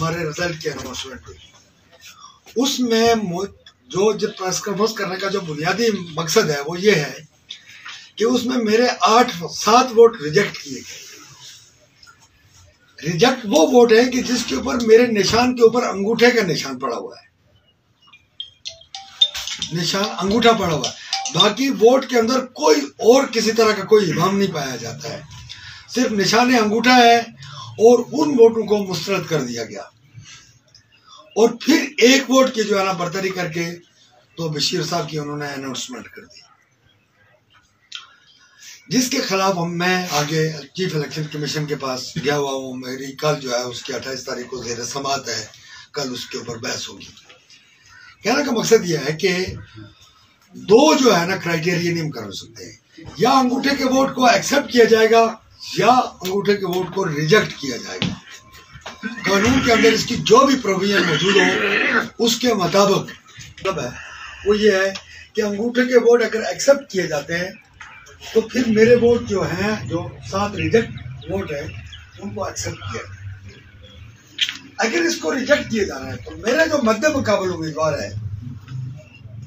हमारे रिजल्ट की अनाउंसमेंट हुई, उसमें जो प्रेस कॉन्फ्रेंस करने का जो बुनियादी मकसद है वो ये है कि उसमें मेरे 7 वोट रिजेक्ट किए गए। रिजेक्ट वो वोट है कि जिसके ऊपर मेरे निशान के ऊपर अंगूठे का निशान पड़ा हुआ है, निशान अंगूठा पड़ा हुआ है। बाकी वोट के अंदर कोई और किसी तरह का कोई इमाम नहीं पाया जाता है, सिर्फ निशान अंगूठा है और उन वोटों को मुस्तरद कर दिया गया। और फिर एक वोट की जो है ना बरतरी करके तो बशीर साहब की उन्होंने अनाउंसमेंट कर दी, जिसके खिलाफ मैं आगे चीफ इलेक्शन कमीशन के पास गया हुआ हूँ। मेरी कल जो है उसकी 28 तारीख को ज़ेर समाअत है, कल उसके ऊपर बहस होगी। कहने का मकसद यह है कि दो जो है ना क्राइटेरिया नहीं कर सकते, या अंगूठे के वोट को एक्सेप्ट किया जाएगा या अंगूठे के वोट को रिजेक्ट किया जाएगा। कानून के अंदर इसकी जो भी प्रोविजन मौजूद हो उसके मुताबिक मतलब है वो ये है कि अंगूठे के वोट अगर एक्सेप्ट किए जाते हैं तो फिर मेरे वोट जो हैं, जो 7 रिजेक्ट वोट है, उनको एक्सेप्ट किया। अगर इसको रिजेक्ट किए जाना है तो मेरे जो मध्य मुकाबल उम्मीदवार है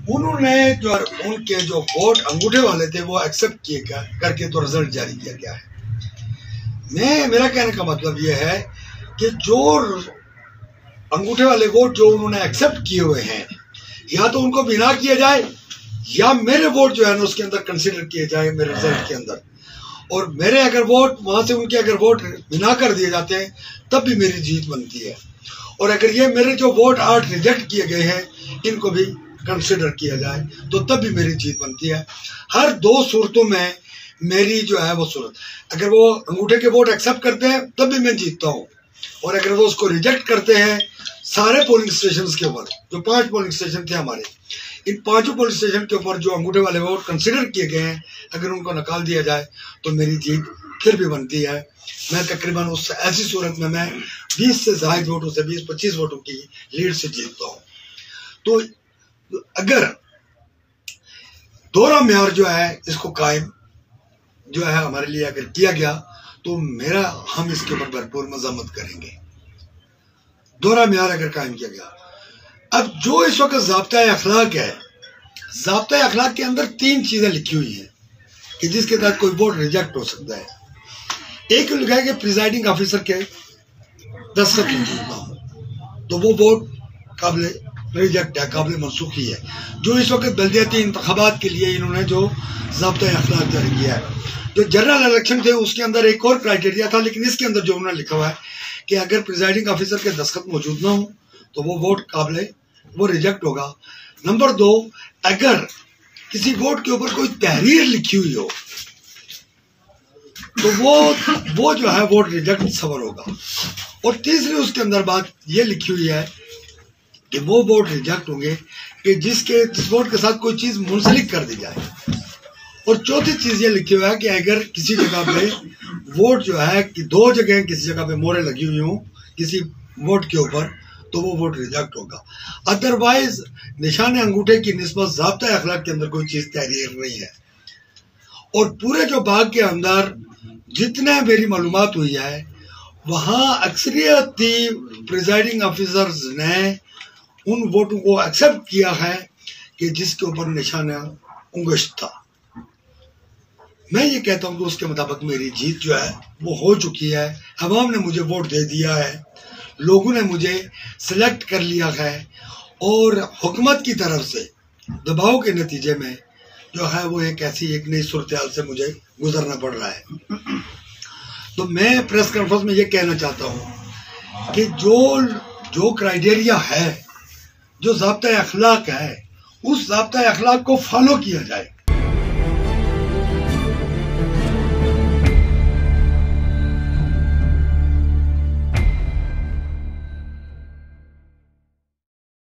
उन्होंने जो उनके जो वोट अंगूठे वाले थे वो एक्सेप्ट किए करके तो रिजल्ट जारी किया गया है। मेरा कहने का मतलब ये है कि जो अंगूठे वाले वोट जो उन्होंने एक्सेप्ट किए हुए हैं, या तो उनको बिना किया जाए या मेरे वोट जो है ना उसके अंदर कंसिडर किए जाए मेरे रिजल्ट के अंदर। और मेरे अगर वोट वहां से उनके अगर वोट बिना कर दिए जाते हैं तब भी मेरी जीत बनती है। और अगर ये मेरे जो वोट 8 रिजेक्ट किए गए हैं इनको भी कंसिडर किया जाए तो तब भी मेरी जीत बनती है। हर 2 सूरतों में मेरी जो है वो सूरत, अगर वो अंगूठे के वोट एक्सेप्ट करते हैं तब भी मैं जीतता हूँ, और अगर वो उसको रिजेक्ट करते हैं सारे पोलिंग स्टेशन के ऊपर, जो 5 पोलिंग स्टेशन थे हमारे, इन 5 पोलिंग स्टेशन के ऊपर जो अंगूठे वाले वोट कंसिडर किए गए हैं, अगर उनको निकाल दिया जाए तो मेरी जीत फिर भी बनती है। मैं तकरीबन उस ऐसी सूरत में मैं 20 से ज़ायद वोटों से 20-25 वोटों की लीड से जीतता हूँ। तो अगर दोहरा म्यार जो है इसको कायम जो है हमारे लिए अगर किया गया तो हम इसके ऊपर भरपूर मज़म्मत करेंगे। दोहरा म्यार अगर कायम किया गया, अब जो इस वक्त ज़ाब्ता अखलाक है, ज़ाब्ता अखलाक के अंदर 3 चीज़ें लिखी हुई हैं कि जिसके तहत कोई वोट रिजेक्ट हो सकता है। एक लिखा है कि प्रिजाइडिंग ऑफिसर के दस्तखत मौजूद ना हो तो वो वोट काबिल रिजेक्ट है, काबिल मनसूखी है। जो इस वक्त बल्दियाती इंतखाबात के लिए इन्होंने जो ज़ाब्ता अखलाक जारी किया है, जो जनरल इलेक्शन थे उसके अंदर एक और क्राइटेरिया था, लेकिन इसके अंदर जो उन्होंने लिखा हुआ है कि अगर प्रिजाइडिंग ऑफिसर के दस्तखत मौजूद ना हो तो वो वोट काबिल वो रिजेक्ट होगा। नंबर 2, अगर किसी वोट के ऊपर कोई तहरीर लिखी हुई हो तो वो जो है वोट रिजेक्ट सबर होगा। और तीसरी उसके अंदर बात ये लिखी हुई है कि वो वोट रिजेक्ट होंगे कि जिस वोट के साथ कोई चीज़ मुंसलिक कर दी जाए। और चौथी चीज़ ये लिखी हुई है कि अगर किसी जगह पे वोट जो है कि 2 जगह किसी जगह पे मोहरें लगी हुई हों किसी वोट के ऊपर तो वो वोट रिजेक्ट होगा। अदरवाइज निशान अंगूठे की निस्बत ज़ाब्ता अखलाक के अंदर कोई चीज़ तहरीर नहीं है। और पूरे जो बाग के अंदर जितने मेरी मालूमात हुई है वहाँ अक्सरियती प्रिजाइडिंग ऑफिसर्स ने उन वोटों को एक्सेप्ट किया है कि जिसके ऊपर निशान उंगश था। मैं ये कहता हूँ कि उसके मुताबिक मेरी जीत जो है वो हो चुकी है। अवाम ने मुझे वोट दे दिया है, लोगों ने मुझे सिलेक्ट कर लिया है, और हुकूमत की तरफ से दबाव के नतीजे में जो है वो एक नई सूरत से मुझे गुजरना पड़ रहा है। तो मैं प्रेस कॉन्फ्रेंस में ये कहना चाहता हूँ कि जो क्राइटेरिया है, जो ज़ाब्ता अखलाक है, उस ज़ाब्ता अखलाक को फॉलो किया जाए।